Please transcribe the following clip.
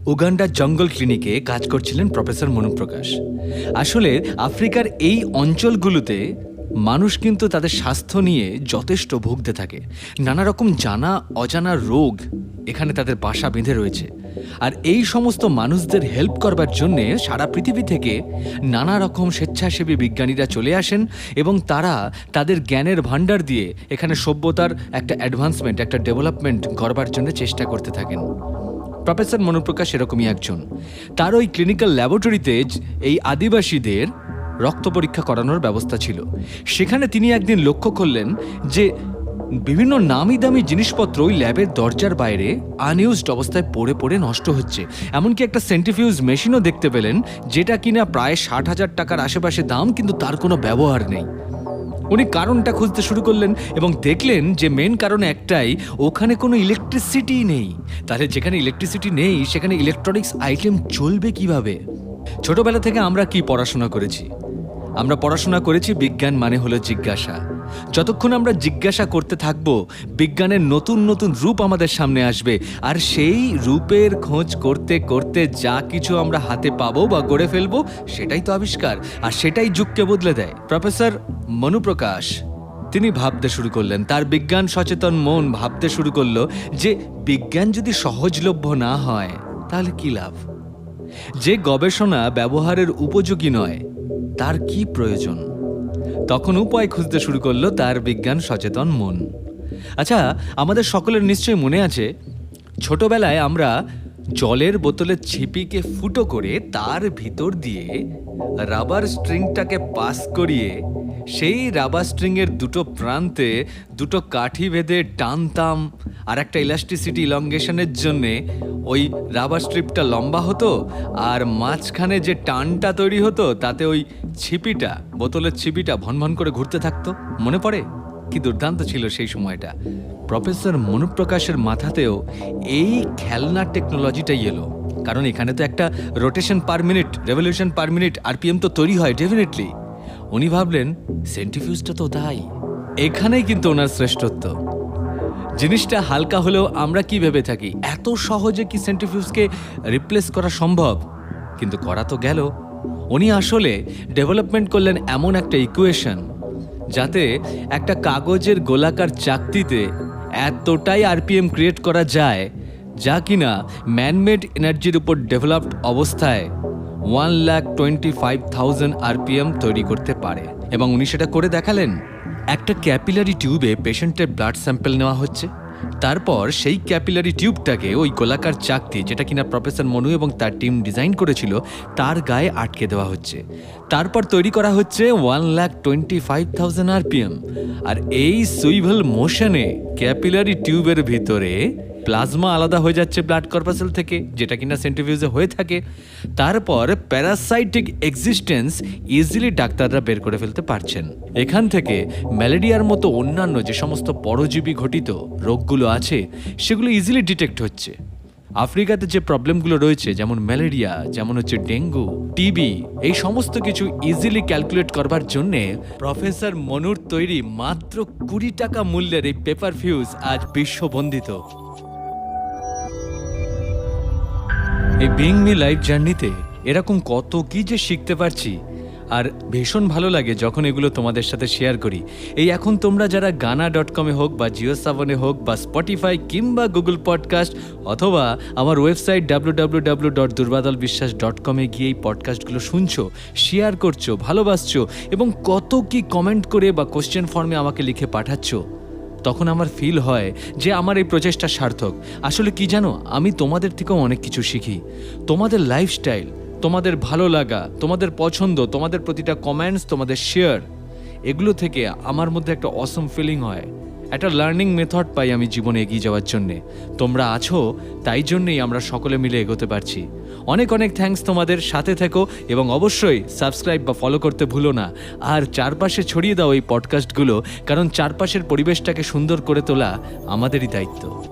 উগান্ডার জঙ্গল ক্লিনিকে কাজ করছিলেন প্রফেসর মনুপ্রকাশ। আসলে আফ্রিকার এই অঞ্চলগুলোতে মানুষ কিন্তু তাদের স্বাস্থ্য নিয়ে যথেষ্ট ভুগতে থাকে। নানা রকম জানা অজানা রোগ এখানে তাদের বাসা বেঁধে রয়েছে। আর এই সমস্ত মানুষদের হেল্প করবার জন্যে সারা পৃথিবী থেকে নানা রকম স্বেচ্ছাসেবী বিজ্ঞানীরা চলে আসেন এবং তারা তাদের জ্ঞানের ভাণ্ডার দিয়ে এখানে সভ্যতার একটা অ্যাডভান্সমেন্ট, একটা ডেভেলপমেন্ট করবার জন্য চেষ্টা করতে থাকেন। প্রফেসর মনুপ্রকাশ এরকমই একজন। তার ওই ক্লিনিক্যাল ল্যাবরেটরিতে এই আদিবাসীদের রক্ত পরীক্ষা করানোর ব্যবস্থা ছিল। সেখানে তিনি একদিন লক্ষ্য করলেন যে বিভিন্ন নামি দামি জিনিসপত্র ওই ল্যাবের দরজার বাইরে আনইউজড অবস্থায় পড়ে পড়ে নষ্ট হচ্ছে। এমনকি একটা সেন্ট্রিফিউজ মেশিনও দেখতে পেলেন, যেটা কিনা প্রায় 60,000 টাকার আশেপাশে দাম, কিন্তু তার কোনো ব্যবহার নেই। উনি কারণটা খুঁজতে শুরু করলেন এবং দেখলেন যে মেন কারণ একটাই, ওখানে কোনো ইলেকট্রিসিটি নেই। তাহলে যেখানে ইলেকট্রিসিটি নেই সেখানে ইলেকট্রনিক্স আইটেম চলবে কিভাবে? ছোটবেলা থেকে আমরা কি পড়াশোনা করেছি? আমরা পড়াশোনা করেছি বিজ্ঞান মানে হলো জিজ্ঞাসা। যতক্ষণ আমরা জিজ্ঞাসা করতে থাকবো, বিজ্ঞানের নতুন নতুন রূপ আমাদের সামনে আসবে, আর সেই রূপের খোঁজ করতে করতে যা কিছু আমরা হাতে পাবো বা গড়ে ফেলবো সেটাই তো আবিষ্কার, আর সেটাই যুগকে বদলে দেয়। প্রফেসর মনুপ্রকাশ তিনি ভাবতে শুরু করলেন, তার বিজ্ঞান সচেতন মন ভাবতে শুরু করলো যে বিজ্ঞান যদি সহজলভ্য না হয় তাহলে কি লাভ? যে গবেষণা ব্যবহারের উপযোগী নয় তার কি প্রয়োজন? তখন উপায় খুঁজতে শুরু করলো তার বিজ্ঞান সচেতন মন। আচ্ছা, আমাদের সকলের নিশ্চয়ই মনে আছে, ছোটবেলায় আমরা জলের বোতলের ছিপিকে ফুটো করে তার ভিতর দিয়ে রাবার স্ট্রিংটাকে পাস করিয়ে সেই রাবার স্ট্রিংয়ের দুটো প্রান্তে দুটো কাঠি বেঁধে টানতাম, আর একটা ইলাস্টিসিটি ইলংগেশনের জন্যে ওই রাবার স্ট্রিপটা লম্বা হতো, আর মাঝখানে যে টানটা তৈরি হতো তাতে ওই ছিপিটা, বোতলের ছিপিটা ভনভন করে ঘুরতে থাকতো। মনে পড়ে? কি দুর্দান্ত ছিল সেই সময়টা। প্রফেসর মনুপ্রকাশের মাথাতেও এই খেলনার টেকনোলজিটাই এলো, কারণ এখানে তো একটা rotation per minute, revolution per minute, RPM তো তৈরি হয় ডেফিনেটলি। উনি ভাবলেন সেন্ট্রিফিউজটা তো তাই। এখানেই কিন্তু ওনার শ্রেষ্ঠত্ব। জিনিসটা হালকা হলেও আমরা কি ভেবে থাকি, এত সহজে কি সেন্ট্রিফিউজকে রিপ্লেস করা সম্ভব? কিন্তু করা তো গেল। উনি আসলে ডেভেলপমেন্ট করলেন এমন একটা ইকুয়েশন যাতে একটা কাগজের গোলাকার চাকতিতে এতটাই আরপিএম ক্রিয়েট করা যায় যা কিনা ম্যানমেড এনার্জির উপর ডেভেলপড অবস্থায় 1,25,000 আরপিএম তৈরি করতে পারে। এবং উনি সেটা করে দেখালেন। একটা ক্যাপিলারি টিউবে পেশেন্টের ব্লাড স্যাম্পল নেওয়া হচ্ছে, তারপর সেই ক্যাপিলারি টিউবটাকে ওই গোলাকার চাকতি, যেটা কিনা প্রফেসর মনু এবং তার টিম ডিজাইন করেছিল, তার গায়ে আটকে দেওয়া হচ্ছে। তারপর তৈরি করা হচ্ছে 1,25,000 আরপিএম। আর এই সুইভেল মোশনে ক্যাপিলারি টিউবের ভিতরে প্লাজমা আলাদা হয়ে যাচ্ছে ব্লাড কর্পাসেল থেকে, যেটা কিনা সেন্ট্রিফিউজে হয়ে থাকে। তারপর প্যারাসাইটিক এক্সিস্টেন্স ইজিলি ডাক্তাররা বের করে ফেলতে পারছেন। এখান থেকে ম্যালেরিয়ার মতো অন্যান্য যে সমস্ত পরজীবী ঘটিত রোগগুলো আছে সেগুলো ইজিলি ডিটেক্ট হচ্ছে। আফ্রিকাতে যে প্রবলেমগুলো রয়েছে, যেমন ম্যালেরিয়া, যেমন হচ্ছে ডেঙ্গু, টিবি, এই সমস্ত কিছু ইজিলি ক্যালকুলেট করবার জন্যে প্রফেসর মনুর তৈরি মাত্র 20 টাকা মূল্যের এই পেপার ফিউজ আজ বিশ্ববন্দিত। এই বিং মি লাইফ জার্নিতে এরকম কত কি যে শিখতে পারছি, আর ভীষণ ভালো লাগে যখন এগুলো তোমাদের সাথে শেয়ার করি। এই এখন তোমরা যারা গানা.com হোক বা জিও সাবনে হোক বা স্পটিফাই কিংবা গুগল পডকাস্ট অথবা আমার ওয়েবসাইট www.durbadalbishwas.com গিয়ে এই পডকাস্টগুলো শুনছো, শেয়ার করছো, ভালোবাসছো এবং কত কি কমেন্ট করে বা কোশ্চেন ফর্মে আমাকে লিখে পাঠাচ্ছ, তখন আমার ফিল হয় যে আমার এই প্রচেষ্টা সার্থক। আসলে কি জানো, আমি তোমাদের থেকেও অনেক কিছু শিখি। তোমাদের লাইফস্টাইল, তোমাদের ভালো লাগা, তোমাদের পছন্দ, তোমাদের প্রতিটা কমেন্টস, তোমাদের শেয়ার, এগুলো থেকে আমার মধ্যে একটা অসম ফিলিং হয়, একটা লার্নিং মেথড পাই আমি জীবনে এগিয়ে যাওয়ার জন্যে। তোমরা আছো, তাই জন্যেই আমরা সকলে মিলে এগোতে পারছি। অনেক অনেক থ্যাঙ্কস তোমাদের। সাথে থেকো এবং অবশ্যই সাবস্ক্রাইব বা ফলো করতে ভুলো না। আর চারপাশে ছড়িয়ে দাও এই পডকাস্টগুলো, কারণ চারপাশের পরিবেশটাকে সুন্দর করে তোলা আমাদেরই দায়িত্ব।